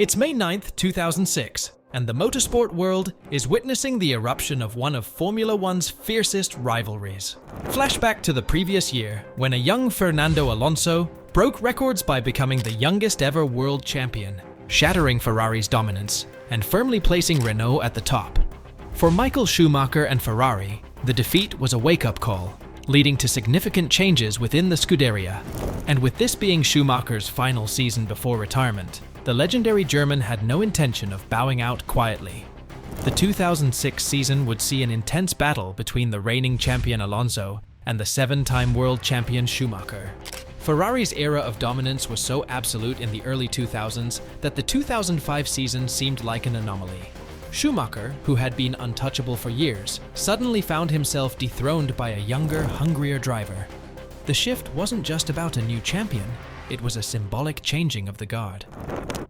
It's May 9th, 2006, and the motorsport world is witnessing the eruption of one of Formula One's fiercest rivalries. Flashback to the previous year, when a young Fernando Alonso broke records by becoming the youngest ever world champion, shattering Ferrari's dominance and firmly placing Renault at the top. For Michael Schumacher and Ferrari, the defeat was a wake-up call, leading to significant changes within the Scuderia. And with this being Schumacher's final season before retirement, the legendary German had no intention of bowing out quietly. The 2006 season would see an intense battle between the reigning champion Alonso and the seven-time world champion Schumacher. Ferrari's era of dominance was so absolute in the early 2000s that the 2005 season seemed like an anomaly. Schumacher, who had been untouchable for years, suddenly found himself dethroned by a younger, hungrier driver. The shift wasn't just about a new champion, it was a symbolic changing of the guard.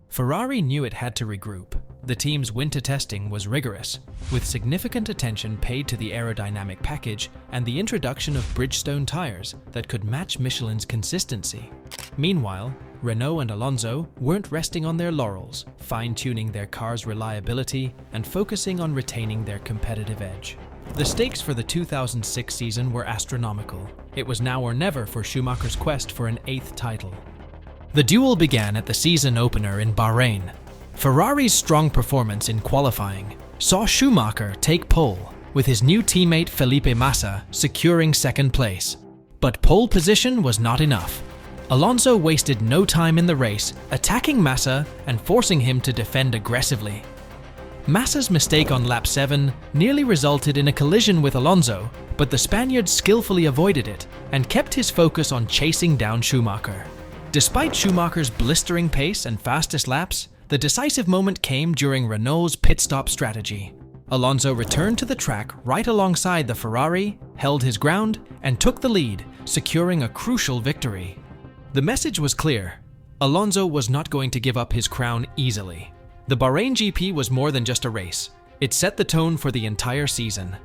Ferrari knew it had to regroup. The team's winter testing was rigorous, with significant attention paid to the aerodynamic package and the introduction of Bridgestone tires that could match Michelin's consistency. Meanwhile, Renault and Alonso weren't resting on their laurels, fine-tuning their car's reliability and focusing on retaining their competitive edge. The stakes for the 2006 season were astronomical. It was now or never for Schumacher's quest for an 8th title. The duel began at the season opener in Bahrain. Ferrari's strong performance in qualifying saw Schumacher take pole, with his new teammate Felipe Massa securing second place. But pole position was not enough. Alonso wasted no time in the race, attacking Massa and forcing him to defend aggressively. Massa's mistake on lap 7 nearly resulted in a collision with Alonso, but the Spaniard skillfully avoided it and kept his focus on chasing down Schumacher. Despite Schumacher's blistering pace and fastest laps, the decisive moment came during Renault's pit stop strategy. Alonso returned to the track right alongside the Ferrari, held his ground, and took the lead, securing a crucial victory. The message was clear. Alonso was not going to give up his crown easily. The Bahrain GP was more than just a race. It set the tone for the entire season.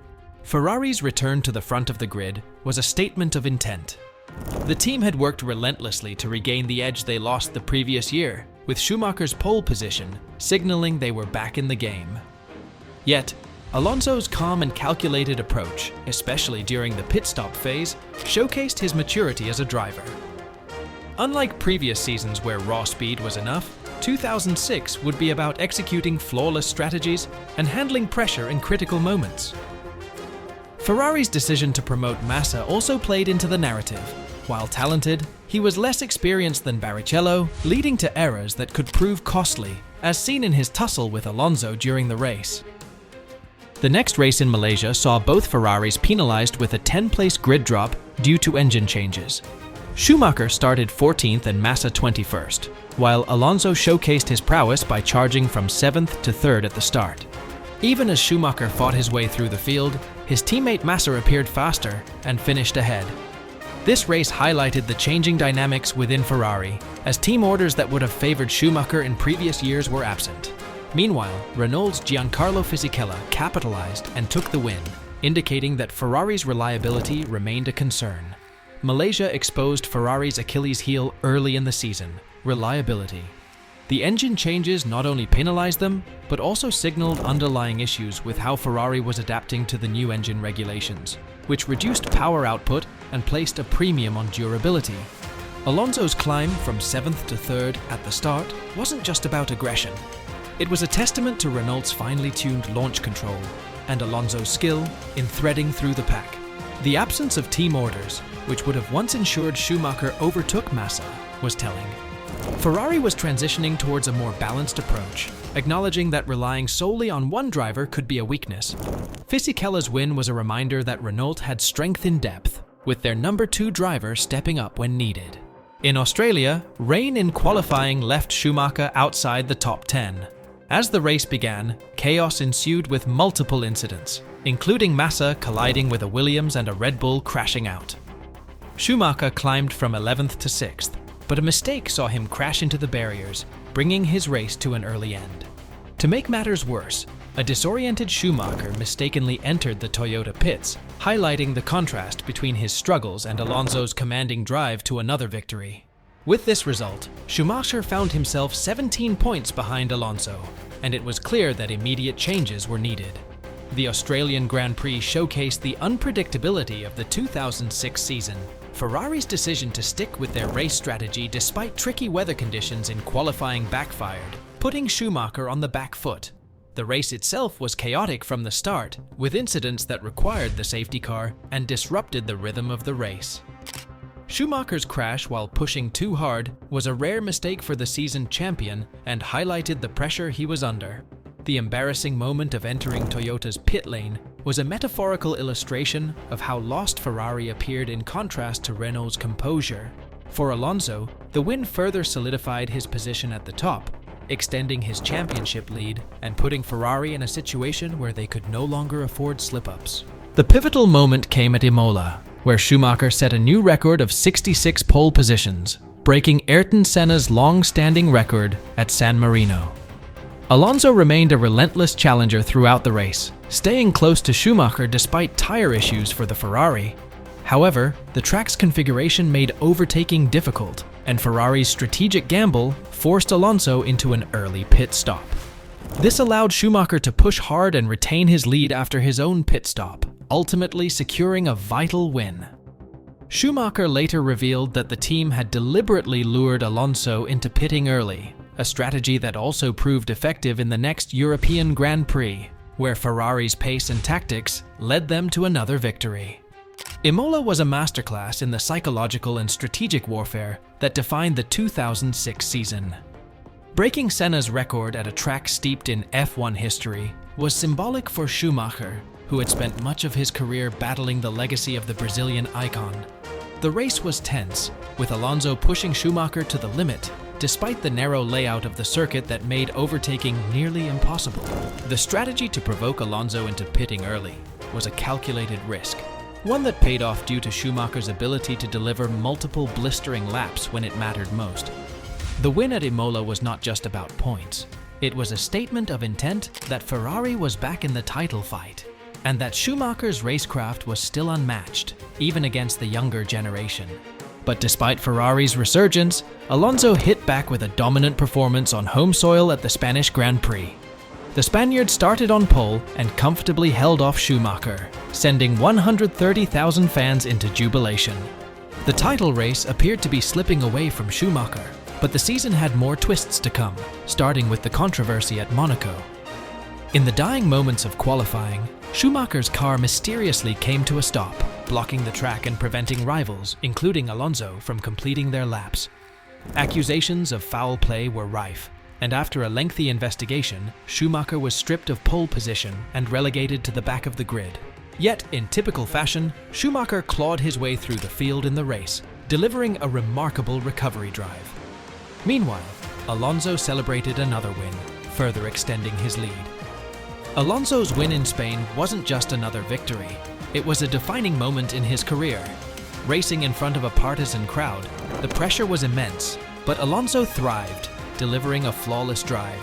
Ferrari's return to the front of the grid was a statement of intent. The team had worked relentlessly to regain the edge they lost the previous year, with Schumacher's pole position signaling they were back in the game. Yet, Alonso's calm and calculated approach, especially during the pit stop phase, showcased his maturity as a driver. Unlike previous seasons where raw speed was enough, 2006 would be about executing flawless strategies and handling pressure in critical moments. Ferrari's decision to promote Massa also played into the narrative. While talented, he was less experienced than Barrichello, leading to errors that could prove costly, as seen in his tussle with Alonso during the race. The next race in Malaysia saw both Ferraris penalized with a 10-place grid drop due to engine changes. Schumacher started 14th and Massa 21st, while Alonso showcased his prowess by charging from 7th to 3rd at the start. Even as Schumacher fought his way through the field, his teammate Massa appeared faster and finished ahead. This race highlighted the changing dynamics within Ferrari, as team orders that would have favored Schumacher in previous years were absent. Meanwhile, Renault's Giancarlo Fisichella capitalized and took the win, indicating that Ferrari's reliability remained a concern. Malaysia exposed Ferrari's Achilles heel early in the season: reliability. The engine changes not only penalized them, but also signaled underlying issues with how Ferrari was adapting to the new engine regulations, which reduced power output and placed a premium on durability. Alonso's climb from 7th to 3rd at the start wasn't just about aggression. It was a testament to Renault's finely tuned launch control and Alonso's skill in threading through the pack. The absence of team orders, which would have once ensured Schumacher overtook Massa, was telling. Ferrari was transitioning towards a more balanced approach, acknowledging that relying solely on one driver could be a weakness. Fisichella's win was a reminder that Renault had strength in depth, with their number 2 driver stepping up when needed. In Australia, rain in qualifying left Schumacher outside the top 10. As the race began, chaos ensued with multiple incidents, including Massa colliding with a Williams and a Red Bull crashing out. Schumacher climbed from 11th to 6th, but a mistake saw him crash into the barriers, bringing his race to an early end. To make matters worse, a disoriented Schumacher mistakenly entered the Toyota pits, highlighting the contrast between his struggles and Alonso's commanding drive to another victory. With this result, Schumacher found himself 17 points behind Alonso, and it was clear that immediate changes were needed. The Australian Grand Prix showcased the unpredictability of the 2006 season. Ferrari's decision to stick with their race strategy despite tricky weather conditions in qualifying backfired, putting Schumacher on the back foot. The race itself was chaotic from the start, with incidents that required the safety car and disrupted the rhythm of the race. Schumacher's crash while pushing too hard was a rare mistake for the season champion and highlighted the pressure he was under. The embarrassing moment of entering Toyota's pit lane was a metaphorical illustration of how lost Ferrari appeared in contrast to Renault's composure. For Alonso, the win further solidified his position at the top, extending his championship lead and putting Ferrari in a situation where they could no longer afford slip-ups. The pivotal moment came at Imola, where Schumacher set a new record of 66 pole positions, breaking Ayrton Senna's long-standing record at San Marino. Alonso remained a relentless challenger throughout the race, staying close to Schumacher despite tire issues for the Ferrari. However, the track's configuration made overtaking difficult, and Ferrari's strategic gamble forced Alonso into an early pit stop. This allowed Schumacher to push hard and retain his lead after his own pit stop, ultimately securing a vital win. Schumacher later revealed that the team had deliberately lured Alonso into pitting early, a strategy that also proved effective in the next European Grand Prix, where Ferrari's pace and tactics led them to another victory. Imola was a masterclass in the psychological and strategic warfare that defined the 2006 season. Breaking Senna's record at a track steeped in F1 history was symbolic for Schumacher, who had spent much of his career battling the legacy of the Brazilian icon. The race was tense, with Alonso pushing Schumacher to the limit, despite the narrow layout of the circuit that made overtaking nearly impossible. The strategy to provoke Alonso into pitting early was a calculated risk, one that paid off due to Schumacher's ability to deliver multiple blistering laps when it mattered most. The win at Imola was not just about points. It was a statement of intent that Ferrari was back in the title fight, and that Schumacher's racecraft was still unmatched, even against the younger generation. But despite Ferrari's resurgence, Alonso hit back with a dominant performance on home soil at the Spanish Grand Prix. The Spaniard started on pole and comfortably held off Schumacher, sending 130,000 fans into jubilation. The title race appeared to be slipping away from Schumacher, but the season had more twists to come, starting with the controversy at Monaco. In the dying moments of qualifying, Schumacher's car mysteriously came to a stop, blocking the track and preventing rivals, including Alonso, from completing their laps. Accusations of foul play were rife, and after a lengthy investigation, Schumacher was stripped of pole position and relegated to the back of the grid. Yet, in typical fashion, Schumacher clawed his way through the field in the race, delivering a remarkable recovery drive. Meanwhile, Alonso celebrated another win, further extending his lead. Alonso's win in Spain wasn't just another victory. It was a defining moment in his career. Racing in front of a partisan crowd, the pressure was immense, but Alonso thrived, delivering a flawless drive.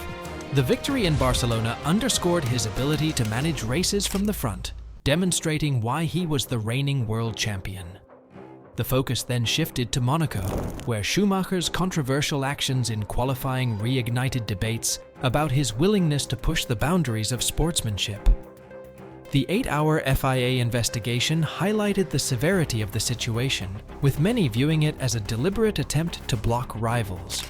The victory in Barcelona underscored his ability to manage races from the front, demonstrating why he was the reigning world champion. The focus then shifted to Monaco, where Schumacher's controversial actions in qualifying reignited debates about his willingness to push the boundaries of sportsmanship. The 8-hour FIA investigation highlighted the severity of the situation, with many viewing it as a deliberate attempt to block rivals.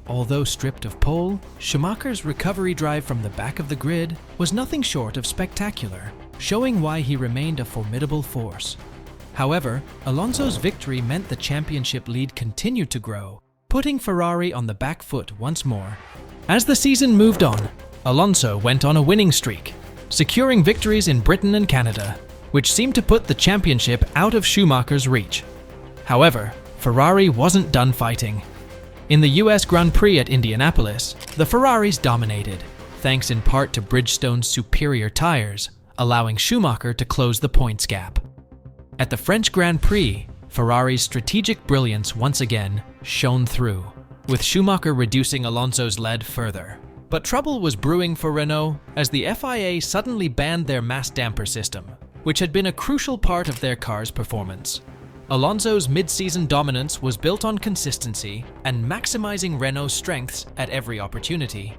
Although stripped of pole, Schumacher's recovery drive from the back of the grid was nothing short of spectacular, showing why he remained a formidable force. However, Alonso's victory meant the championship lead continued to grow, putting Ferrari on the back foot once more. As the season moved on, Alonso went on a winning streak, securing victories in Britain and Canada, which seemed to put the championship out of Schumacher's reach. However, Ferrari wasn't done fighting. In the US Grand Prix at Indianapolis, the Ferraris dominated, thanks in part to Bridgestone's superior tires, allowing Schumacher to close the points gap. At the French Grand Prix, Ferrari's strategic brilliance once again shone through, with Schumacher reducing Alonso's lead further. But trouble was brewing for Renault as the FIA suddenly banned their mass damper system, which had been a crucial part of their car's performance. Alonso's mid-season dominance was built on consistency and maximizing Renault's strengths at every opportunity.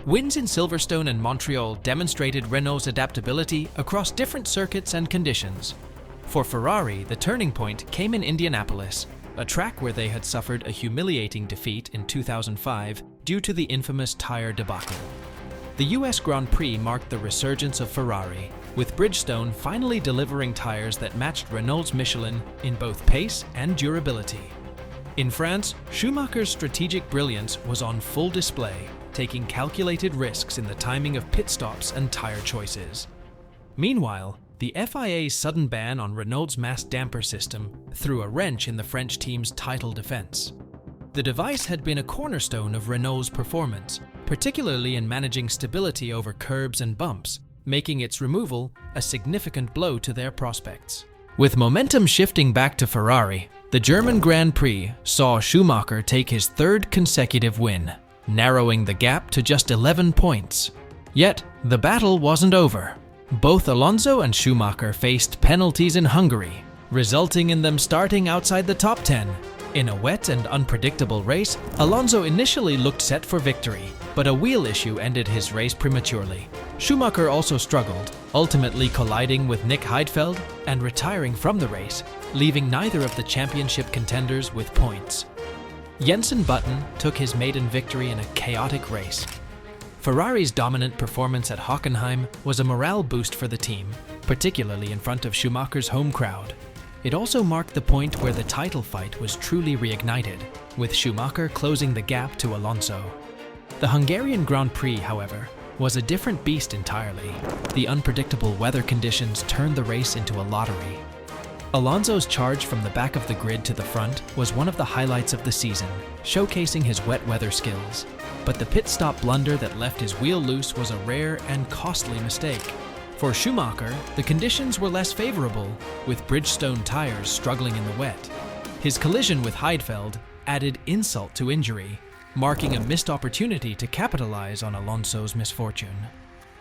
Wins in Silverstone and Montreal demonstrated Renault's adaptability across different circuits and conditions. For Ferrari, the turning point came in Indianapolis, a track where they had suffered a humiliating defeat in 2005 due to the infamous tire debacle. The US Grand Prix marked the resurgence of Ferrari, with Bridgestone finally delivering tires that matched Renault's Michelin in both pace and durability. In France, Schumacher's strategic brilliance was on full display, taking calculated risks in the timing of pit stops and tire choices. Meanwhile, the FIA's sudden ban on Renault's mass damper system threw a wrench in the French team's title defense. The device had been a cornerstone of Renault's performance, particularly in managing stability over curbs and bumps, making its removal a significant blow to their prospects. With momentum shifting back to Ferrari, the German Grand Prix saw Schumacher take his third consecutive win, narrowing the gap to just 11 points. Yet, the battle wasn't over. Both Alonso and Schumacher faced penalties in Hungary, resulting in them starting outside the top 10. In a wet and unpredictable race, Alonso initially looked set for victory, but a wheel issue ended his race prematurely. Schumacher also struggled, ultimately colliding with Nick Heidfeld and retiring from the race, leaving neither of the championship contenders with points. Jenson Button took his maiden victory in a chaotic race. Ferrari's dominant performance at Hockenheim was a morale boost for the team, particularly in front of Schumacher's home crowd. It also marked the point where the title fight was truly reignited, with Schumacher closing the gap to Alonso. The Hungarian Grand Prix, however, was a different beast entirely. The unpredictable weather conditions turned the race into a lottery. Alonso's charge from the back of the grid to the front was one of the highlights of the season, showcasing his wet weather skills. But the pit stop blunder that left his wheel loose was a rare and costly mistake. For Schumacher, the conditions were less favorable, with Bridgestone tires struggling in the wet. His collision with Heidfeld added insult to injury, marking a missed opportunity to capitalize on Alonso's misfortune.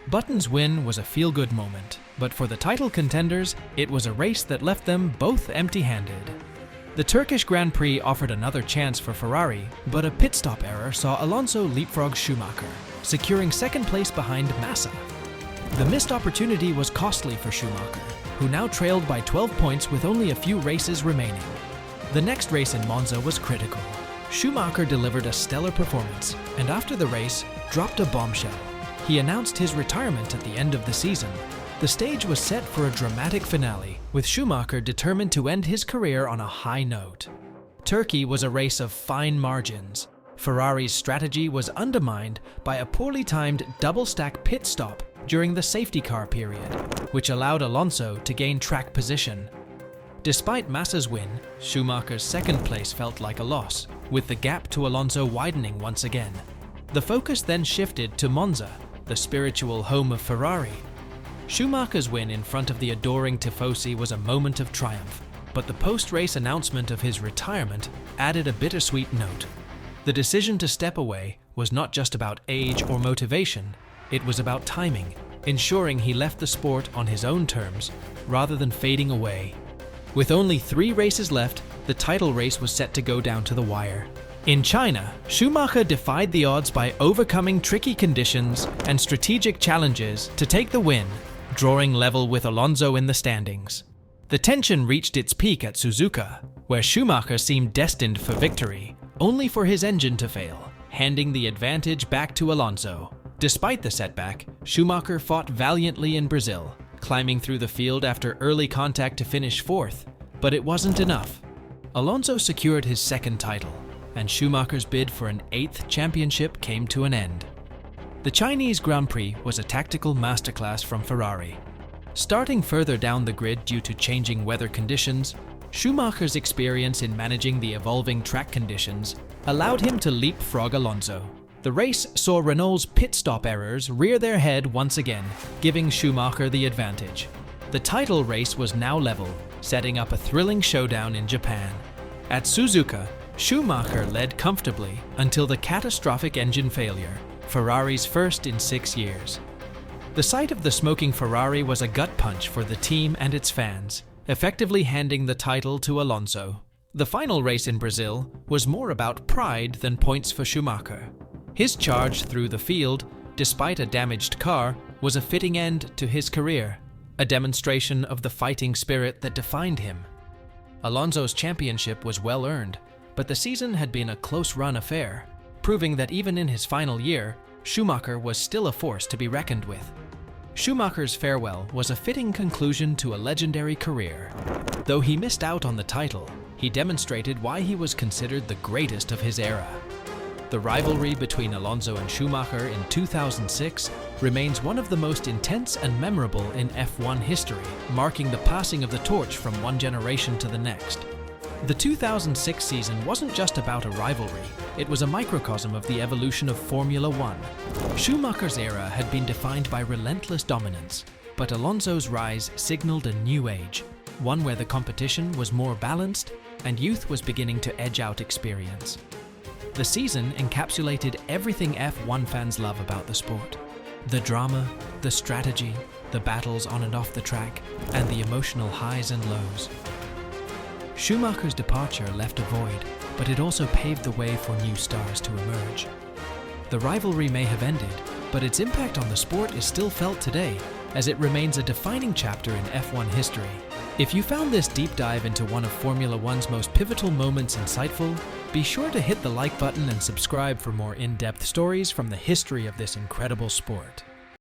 Button's win was a feel-good moment, but for the title contenders, it was a race that left them both empty-handed. The Turkish Grand Prix offered another chance for Ferrari, but a pit stop error saw Alonso leapfrog Schumacher, securing second place behind Massa. The missed opportunity was costly for Schumacher, who now trailed by 12 points with only a few races remaining. The next race in Monza was critical. Schumacher delivered a stellar performance, and after the race, dropped a bombshell. He announced his retirement at the end of the season. The stage was set for a dramatic finale, with Schumacher determined to end his career on a high note. Turkey was a race of fine margins. Ferrari's strategy was undermined by a poorly timed double-stack pit stop during the safety car period, which allowed Alonso to gain track position. Despite Massa's win, Schumacher's second place felt like a loss, with the gap to Alonso widening once again. The focus then shifted to Monza, the spiritual home of Ferrari. Schumacher's win in front of the adoring Tifosi was a moment of triumph, but the post-race announcement of his retirement added a bittersweet note. The decision to step away was not just about age or motivation, it was about timing, ensuring he left the sport on his own terms rather than fading away. With only 3 races left, the title race was set to go down to the wire. In China, Schumacher defied the odds by overcoming tricky conditions and strategic challenges to take the win, drawing level with Alonso in the standings. The tension reached its peak at Suzuka, where Schumacher seemed destined for victory, only for his engine to fail, handing the advantage back to Alonso. Despite the setback, Schumacher fought valiantly in Brazil, climbing through the field after early contact to finish 4th, but it wasn't enough. Alonso secured his second title, and Schumacher's bid for an 8th championship came to an end. The Chinese Grand Prix was a tactical masterclass from Ferrari. Starting further down the grid due to changing weather conditions, Schumacher's experience in managing the evolving track conditions allowed him to leapfrog Alonso. The race saw Renault's pit stop errors rear their head once again, giving Schumacher the advantage. The title race was now level, setting up a thrilling showdown in Japan. At Suzuka, Schumacher led comfortably until the catastrophic engine failure, Ferrari's first in 6 years. The sight of the smoking Ferrari was a gut punch for the team and its fans, effectively handing the title to Alonso. The final race in Brazil was more about pride than points for Schumacher. His charge through the field, despite a damaged car, was a fitting end to his career, a demonstration of the fighting spirit that defined him. Alonso's championship was well earned, but the season had been a close-run affair, proving that even in his final year, Schumacher was still a force to be reckoned with. Schumacher's farewell was a fitting conclusion to a legendary career. Though he missed out on the title, he demonstrated why he was considered the greatest of his era. The rivalry between Alonso and Schumacher in 2006 remains one of the most intense and memorable in F1 history, marking the passing of the torch from one generation to the next. The 2006 season wasn't just about a rivalry, it was a microcosm of the evolution of Formula One. Schumacher's era had been defined by relentless dominance, but Alonso's rise signaled a new age, one where the competition was more balanced and youth was beginning to edge out experience. The season encapsulated everything F1 fans love about the sport. The drama, the strategy, the battles on and off the track, and the emotional highs and lows. Schumacher's departure left a void, but it also paved the way for new stars to emerge. The rivalry may have ended, but its impact on the sport is still felt today, as it remains a defining chapter in F1 history. If you found this deep dive into one of Formula One's most pivotal moments insightful, be sure to hit the like button and subscribe for more in-depth stories from the history of this incredible sport.